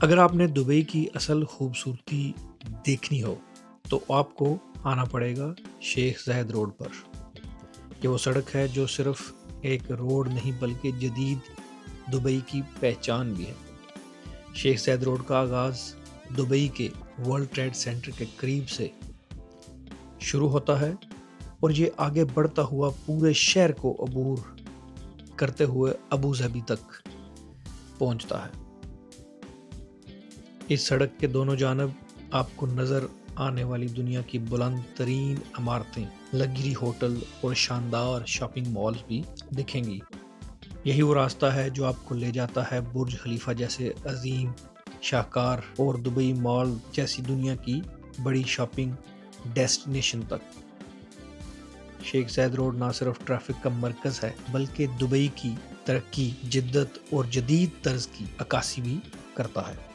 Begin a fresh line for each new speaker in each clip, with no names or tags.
اگر آپ نے دبئی کی اصل خوبصورتی دیکھنی ہو تو آپ کو آنا پڑے گا شیخ زاید روڈ پر۔ یہ وہ سڑک ہے جو صرف ایک روڈ نہیں بلکہ جدید دبئی کی پہچان بھی ہے۔ شیخ زاید روڈ کا آغاز دبئی کے ورلڈ ٹریڈ سینٹر کے قریب سے شروع ہوتا ہے اور یہ آگے بڑھتا ہوا پورے شہر کو عبور کرتے ہوئے ابو ظبی تک پہنچتا ہے۔ اس سڑک کے دونوں جانب آپ کو نظر آنے والی دنیا کی بلند ترین عمارتیں، لگژری ہوٹل اور شاندار شاپنگ مالز بھی دکھیں گی۔ یہی وہ راستہ ہے جو آپ کو لے جاتا ہے برج خلیفہ جیسے عظیم شاہکار اور دبئی مال جیسی دنیا کی بڑی شاپنگ ڈیسٹینیشن تک۔ شیخ زاید روڈ نہ صرف ٹریفک کا مرکز ہے بلکہ دبئی کی ترقی، جدت اور جدید طرز کی عکاسی بھی کرتا ہے۔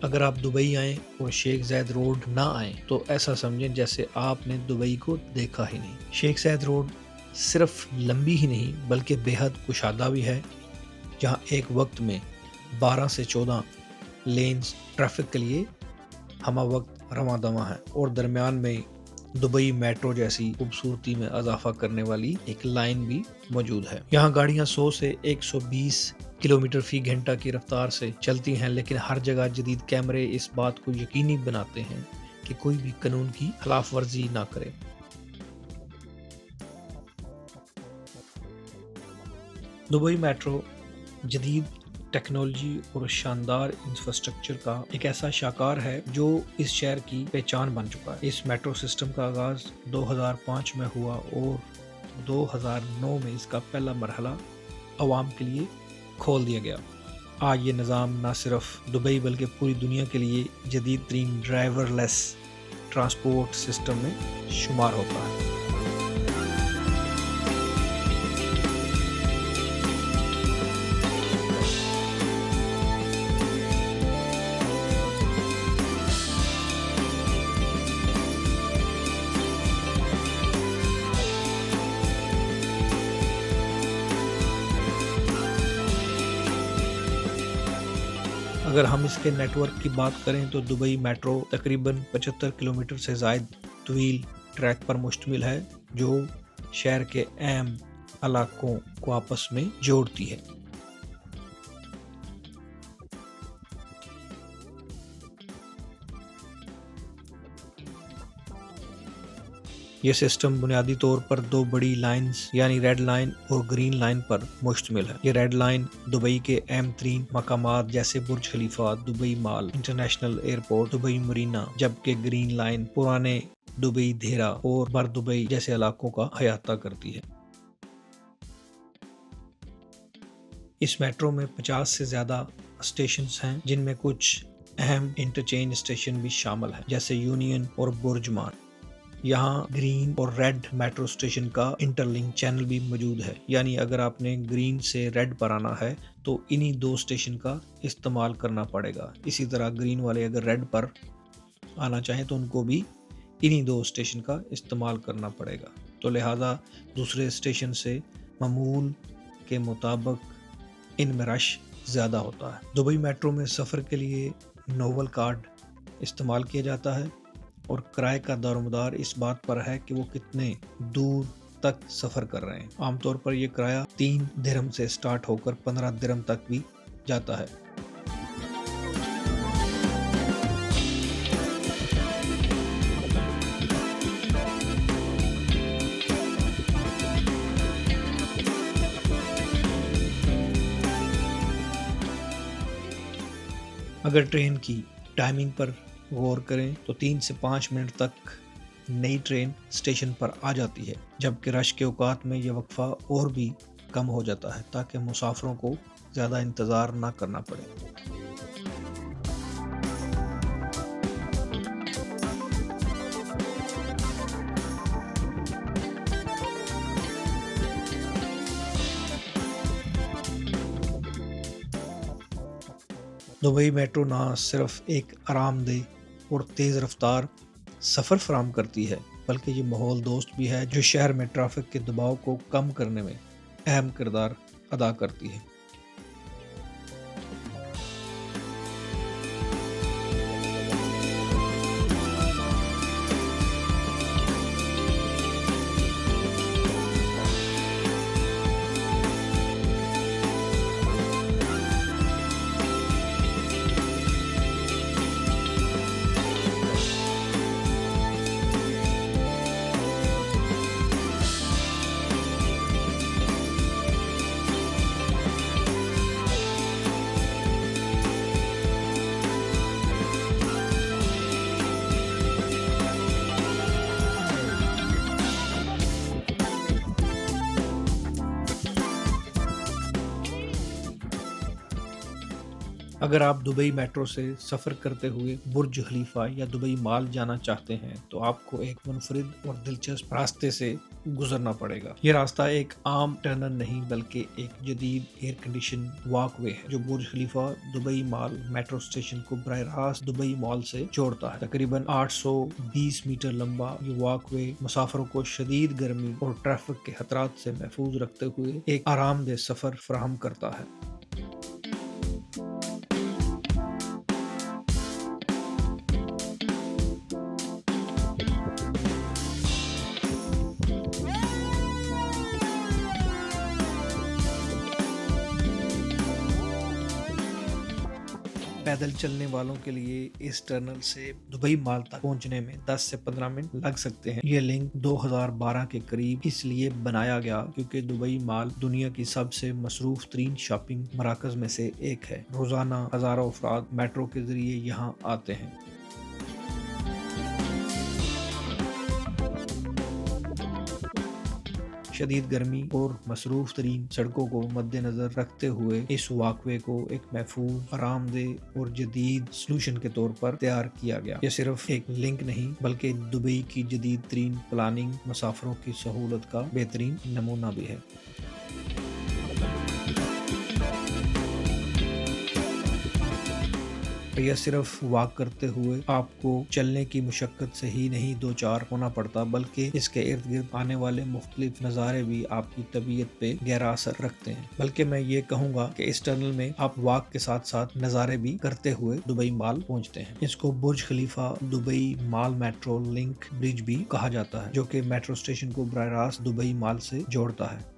اگر آپ دبئی آئیں اور شیخ زاید روڈ نہ آئیں تو ایسا سمجھیں جیسے آپ نے دبئی کو دیکھا ہی نہیں۔ شیخ زاید روڈ صرف لمبی ہی نہیں بلکہ بے حد کشادہ بھی ہے، جہاں ایک وقت میں 12 سے 14 لینز ٹریفک کے لیے ہمہ وقت رواں دواں ہیں، اور درمیان میں دبئی میٹرو جیسی خوبصورتی میں اضافہ کرنے والی ایک لائن بھی موجود ہے۔ یہاں گاڑیاں 100 سے 120 کلومیٹر فی گھنٹہ کی رفتار سے چلتی ہیں، لیکن ہر جگہ جدید کیمرے اس بات کو یقینی بناتے ہیں کہ کوئی بھی قانون کی خلاف ورزی نہ کرے۔ دبئی میٹرو جدید ٹیکنالوجی اور شاندار انفراسٹرکچر کا ایک ایسا شاہکار ہے جو اس شہر کی پہچان بن چکا ہے۔ اس میٹرو سسٹم کا آغاز 2005 میں ہوا اور 2009 میں اس کا پہلا مرحلہ عوام کے لیے کھول دیا گیا۔ آج یہ نظام نہ صرف دبئی بلکہ پوری دنیا کے لیے جدید ترین ڈرائیور لیس ٹرانسپورٹ سسٹم میں شمار ہوتا ہے۔ اگر ہم اس کے نیٹ ورک کی بات کریں تو دبئی میٹرو تقریباً 75 کلومیٹر سے زائد طویل ٹریک پر مشتمل ہے جو شہر کے اہم علاقوں کو آپس میں جوڑتی ہے۔ یہ سسٹم بنیادی طور پر دو بڑی لائنز یعنی ریڈ لائن اور گرین لائن پر مشتمل ہے۔ یہ ریڈ لائن دبئی کے اہم ترین مقامات جیسے برج خلیفہ، دبئی مال، انٹرنیشنل ایئرپورٹ، دبئی مرینا، جبکہ گرین لائن پرانے دبئی، دھیرا اور بر دبئی جیسے علاقوں کا احاطہ کرتی ہے۔ اس میٹرو میں 50 سے زیادہ اسٹیشنز ہیں، جن میں کچھ اہم انٹرچینج اسٹیشن بھی شامل ہیں جیسے یونین اور برجمان۔ یہاں گرین اور ریڈ میٹرو اسٹیشن کا انٹر لنک چینل بھی موجود ہے، یعنی اگر آپ نے گرین سے ریڈ پر آنا ہے تو انہی دو اسٹیشن کا استعمال کرنا پڑے گا۔ اسی طرح گرین والے اگر ریڈ پر آنا چاہیں تو ان کو بھی انہی دو اسٹیشن کا استعمال کرنا پڑے گا، تو لہٰذا دوسرے اسٹیشن سے معمول کے مطابق ان میں رش زیادہ ہوتا ہے۔ دبئی میٹرو میں سفر کے لیے نوول کارڈ استعمال کیا جاتا ہے اور کرائے کا دار و مدار اس بات پر ہے کہ وہ کتنے دور تک سفر کر رہے ہیں۔ عام طور پر یہ کرایہ 3 درہم سے سٹارٹ ہو کر 15 درہم تک بھی جاتا ہے۔ اگر ٹرین کی ٹائمنگ پر غور کریں تو 3 سے 5 منٹ تک نئی ٹرین اسٹیشن پر آ جاتی ہے، جبکہ رش کے اوقات میں یہ وقفہ اور بھی کم ہو جاتا ہے تاکہ مسافروں کو زیادہ انتظار نہ کرنا پڑے۔ دبئی میٹرو نہ صرف ایک آرام دہ اور تیز رفتار سفر فراہم کرتی ہے بلکہ یہ ماحول دوست بھی ہے جو شہر میں ٹریفک کے دباؤ کو کم کرنے میں اہم کردار ادا کرتی ہے۔ اگر آپ دبئی میٹرو سے سفر کرتے ہوئے برج خلیفہ یا دبئی مال جانا چاہتے ہیں تو آپ کو ایک منفرد اور دلچسپ راستے سے گزرنا پڑے گا۔ یہ راستہ ایک عام ٹنل نہیں بلکہ ایک جدید ایئر کنڈیشن واک وے ہے جو برج خلیفہ دبئی مال میٹرو اسٹیشن کو براہ راست دبئی مال سے جوڑتا ہے۔ تقریباً 820 میٹر لمبا یہ واک وے مسافروں کو شدید گرمی اور ٹریفک کے خطرات سے محفوظ رکھتے ہوئے ایک آرام دہ سفر فراہم کرتا ہے۔ پیدل چلنے والوں کے لیے اس ٹنل سے دبئی مال تک پہنچنے میں 10 سے 15 منٹ لگ سکتے ہیں۔ یہ لنک 2012 کے قریب اس لیے بنایا گیا کیونکہ دبئی مال دنیا کی سب سے مصروف ترین شاپنگ مراکز میں سے ایک ہے۔ روزانہ ہزاروں افراد میٹرو کے ذریعے یہاں آتے ہیں۔ شدید گرمی اور مصروف ترین سڑکوں کو مد نظر رکھتے ہوئے اس واک وے کو ایک محفوظ، آرام دہ اور جدید سلوشن کے طور پر تیار کیا گیا۔ یہ صرف ایک لنک نہیں بلکہ دبئی کی جدید ترین پلاننگ، مسافروں کی سہولت کا بہترین نمونہ بھی ہے۔ یہ صرف واک کرتے ہوئے آپ کو چلنے کی مشقت سے ہی نہیں دوچار ہونا پڑتا بلکہ اس کے ارد گرد آنے والے مختلف نظارے بھی آپ کی طبیعت پہ گہرا اثر رکھتے ہیں۔ بلکہ میں یہ کہوں گا کہ اس ٹنل میں آپ واک کے ساتھ ساتھ نظارے بھی کرتے ہوئے دبئی مال پہنچتے ہیں۔ اس کو برج خلیفہ دبئی مال میٹرو لنک برج بھی کہا جاتا ہے جو کہ میٹرو اسٹیشن کو براہ راست دبئی مال سے جوڑتا ہے۔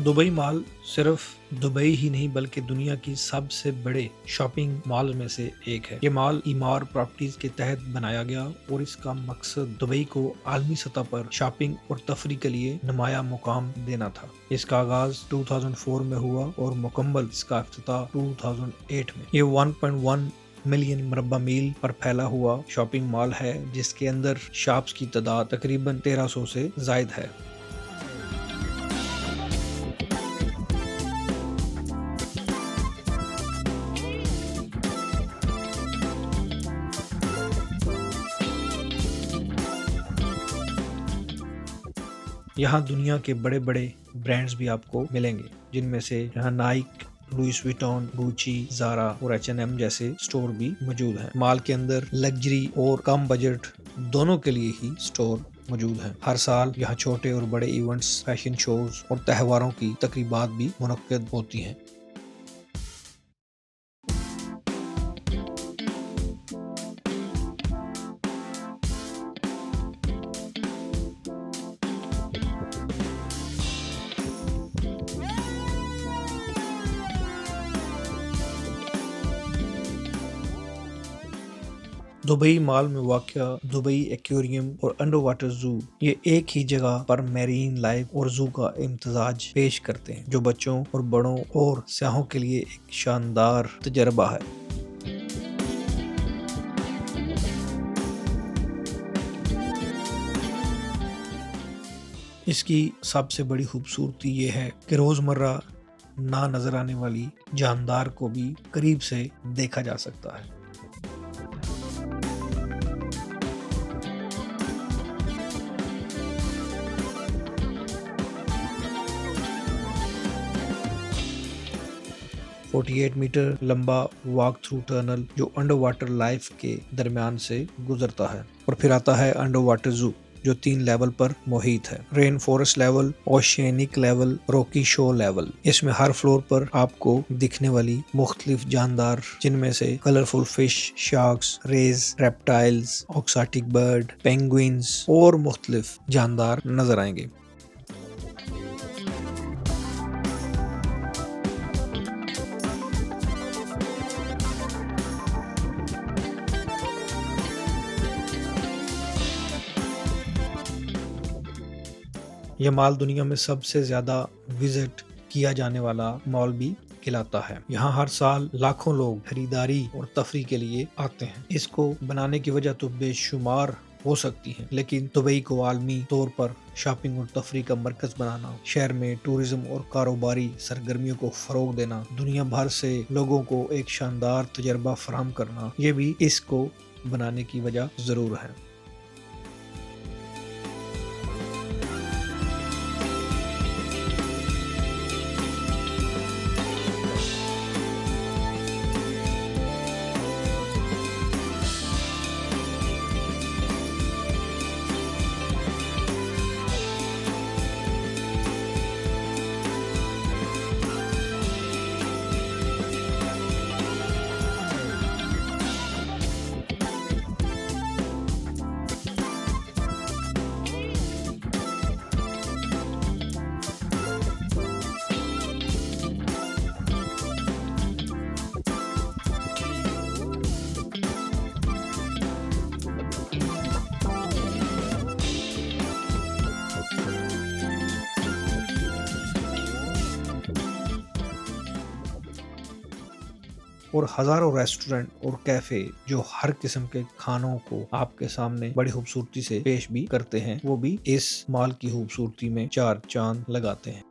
دبئی مال صرف دبئی ہی نہیں بلکہ دنیا کی سب سے بڑے شاپنگ مال میں سے ایک ہے۔ یہ مال ایمار پراپرٹیز کے تحت بنایا گیا اور اس کا مقصد دبئی کو عالمی سطح پر شاپنگ اور تفریح کے لیے نمایاں مقام دینا تھا۔ اس کا آغاز 2004 میں ہوا اور مکمل اس کا افتتاح 2008 میں۔ یہ 1.1 ملین مربع میل پر پھیلا ہوا شاپنگ مال ہے جس کے اندر شاپس کی تعداد تقریباً 1300 سے زائد ہے۔ یہاں دنیا کے بڑے بڑے برانڈز بھی آپ کو ملیں گے جن میں سے یہاں نائک، لوئس ویٹون، گوچی، زارا اور H&M جیسے سٹور بھی موجود ہیں۔ مال کے اندر لگژری اور کم بجٹ دونوں کے لیے ہی سٹور موجود ہیں۔ ہر سال یہاں چھوٹے اور بڑے ایونٹس، فیشن شوز اور تہواروں کی تقریبات بھی منعقد ہوتی ہیں۔ دبئی مال میں واقع دبئی ایکویریم اور انڈر واٹر زو یہ ایک ہی جگہ پر میرین لائف اور زو کا امتزاج پیش کرتے ہیں جو بچوں اور بڑوں اور سیاحوں کے لیے ایک شاندار تجربہ ہے۔ اس کی سب سے بڑی خوبصورتی یہ ہے کہ روزمرہ نہ نظر آنے والی جاندار کو بھی قریب سے دیکھا جا سکتا ہے۔ ,48 میٹر لمبا واک تھرو ٹنل جو انڈر واٹر لائف کے درمیان سے گزرتا ہے، اور پھر آتا ہے انڈر واٹر زو جو 3 لیول پر محیط ہے: rain forest level, oceanic level, rocky shore level. اس میں ہر فلور پر آپ کو دکھنے والی مختلف جاندار جن میں سے colourful fish, sharks, rays, reptiles, exotic bird, penguins اور مختلف جاندار نظر آئیں گے۔ یہ مال دنیا میں سب سے زیادہ وزٹ کیا جانے والا مال بھی کھلاتا ہے۔ یہاں ہر سال لاکھوں لوگ خریداری اور تفریح کے لیے آتے ہیں۔ اس کو بنانے کی وجہ تو بے شمار ہو سکتی ہیں، لیکن دبئی کو عالمی طور پر شاپنگ اور تفریح کا مرکز بنانا، شہر میں ٹورزم اور کاروباری سرگرمیوں کو فروغ دینا، دنیا بھر سے لوگوں کو ایک شاندار تجربہ فراہم کرنا، یہ بھی اس کو بنانے کی وجہ ضرور ہے۔ اور ہزاروں ریسٹورنٹ اور کیفے جو ہر قسم کے کھانوں کو آپ کے سامنے بڑی خوبصورتی سے پیش بھی کرتے ہیں، وہ بھی اس مال کی خوبصورتی میں چار چاند لگاتے ہیں۔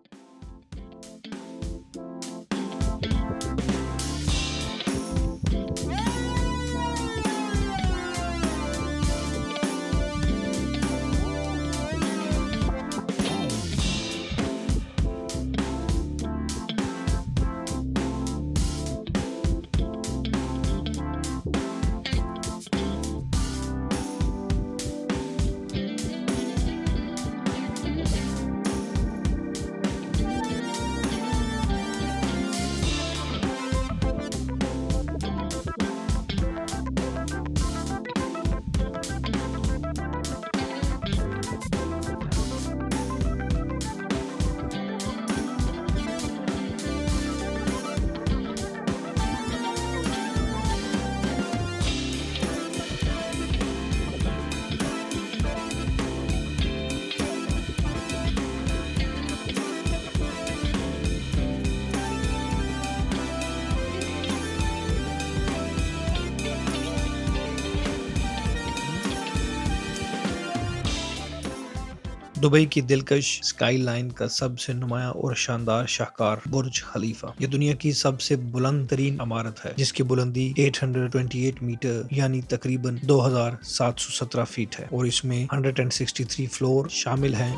دبئی کی دلکش اسکائی لائن کا سب سے نمایاں اور شاندار شاہکار برج خلیفہ، یہ دنیا کی سب سے بلند ترین عمارت ہے، جس کی بلندی 828 میٹر یعنی تقریباً 2717 فیٹ ہے، اور اس میں 163 فلور شامل ہیں۔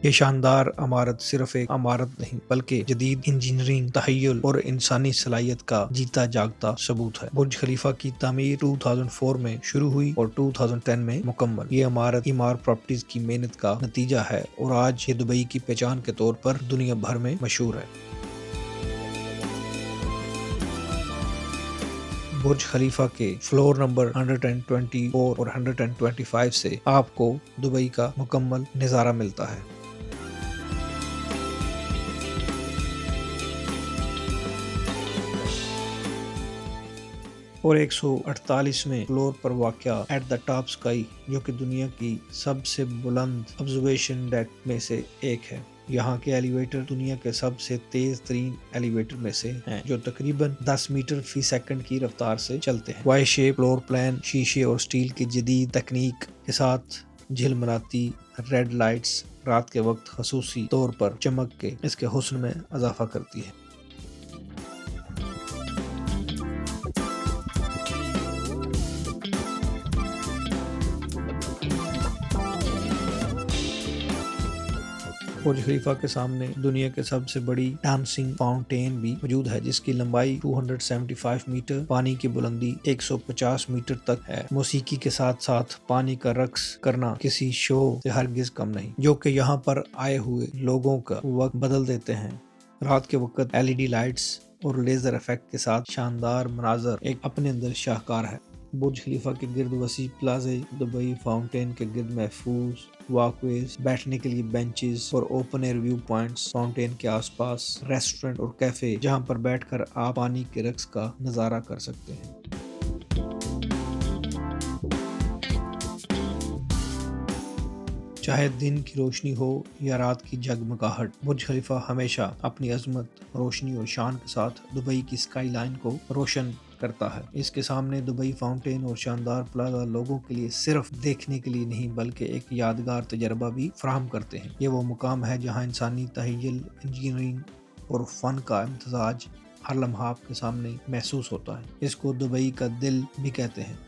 یہ شاندار عمارت صرف ایک عمارت نہیں بلکہ جدید انجینئرنگ، تخیل اور انسانی صلاحیت کا جیتا جاگتا ثبوت ہے۔ برج خلیفہ کی تعمیر 2004 میں شروع ہوئی اور 2010 میں مکمل۔ یہ عمارت ایمار پراپرٹیز کی محنت کا نتیجہ ہے اور آج یہ دبئی کی پہچان کے طور پر دنیا بھر میں مشہور ہے۔ برج خلیفہ کے فلور نمبر 124 اور 125 سے آپ کو دبئی کا مکمل نظارہ ملتا ہے۔ اور 148ویں فلور پر واقع ایٹ دا ٹاپ اسکائی، جو کہ دنیا کی سب سے بلند آبزرویشن ڈیک میں سے ایک ہے۔ یہاں کے ایلیویٹر دنیا کے سب سے تیز ترین ایلیویٹر میں سے ہیں، جو تقریباً 10 میٹر فی سیکنڈ کی رفتار سے چلتے ہیں۔ وائی شیپ فلور پلان شیشے اور سٹیل کی جدید تکنیک کے ساتھ جھلملاتی ریڈ لائٹس رات کے وقت خصوصی طور پر چمک کے اس کے حسن میں اضافہ کرتی ہے۔ برج خلیفہ کے سامنے دنیا کے سب سے بڑی ڈانسنگ فاؤنٹین بھی موجود ہے، جس کی لمبائی 275 میٹر، پانی کی بلندی 150 میٹر تک ہے۔ موسیقی کے ساتھ ساتھ پانی کا رقص کرنا کسی شو سے ہرگز کم نہیں، جو کہ یہاں پر آئے ہوئے لوگوں کا وقت بدل دیتے ہیں۔ رات کے وقت LED لائٹس اور لیزر ایفیکٹ کے ساتھ شاندار مناظر ایک اپنے اندر شاہکار ہے۔ برج خلیفہ کے گرد وسیع پلازے، دبئی فاؤنٹین کے گرد محفوظ واک ویز، بیٹھنے کے لیے بینچز اور open air view points, fountain کے آس پاس ریسٹورنٹ اور کیفے جہاں پر بیٹھ کر آپ پانی کے رقص کا نظارہ کر سکتے ہیں۔ چاہے دن کی روشنی ہو یا رات کی جگمگاہٹ، برج خلیفہ ہمیشہ اپنی عظمت، روشنی اور شان کے ساتھ دبئی کی اسکائی لائن کو روشن کرتا ہے۔ اس کے سامنے دبئی فاؤنٹین اور شاندار پلازا لوگوں کے لیے صرف دیکھنے کے لیے نہیں بلکہ ایک یادگار تجربہ بھی فراہم کرتے ہیں۔ یہ وہ مقام ہے جہاں انسانی تخیل، انجینئرنگ اور فن کا امتزاج ہر لمحہ آپ کے سامنے محسوس ہوتا ہے۔ اس کو دبئی کا دل بھی کہتے ہیں۔